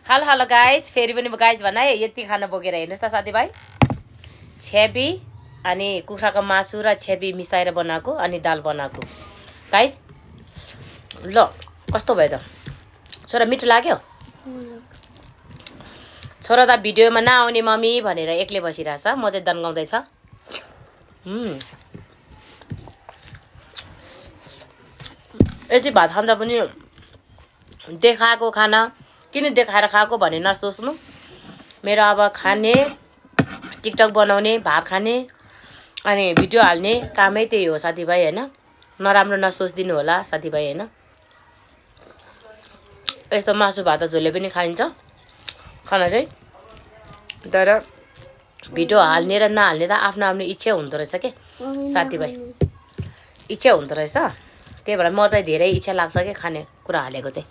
Hello guys, फेरि पनि guys भन है, यति खाना बोकेर हेर्नुहोस् त साथीभाइ। छेपी अनि कुखुराको मासु र छेपी मिसाएर बनाएको अनि दाल बनाएको गाइज। ल कस्तो भयो त छोरा, मिठो लाग्यो? छोरा त भिडियोमा नआउने मम्मी भनेर एक्लै बसिरहेछ, म चाहिँ दन्गाउँदैछ। यति भात खाँदा पनि देखाएको खाना किन देखाएर खाएको भने नसोच्नु। मेरो अब खाने, टिकटक बनाउने, भात खाने अनि भिडियो हाल्ने कामै त्यही हो साथीभाइ होइन। नराम्रो नसोचिदिनु होला साथीभाइ होइन। यस्तो मासु भात झोले पनि खाइन्छ खाना चाहिँ, तर भिडियो हाल्ने र नहाल्ने त आफ्नो आफ्नो इच्छा हुँदो रहेछ के साथीभाइ, इच्छा हुँदो रहेछ। त्यही भएर म चाहिँ धेरै इच्छा लाग्छ कि खाने कुरा हालेको चाहिँ।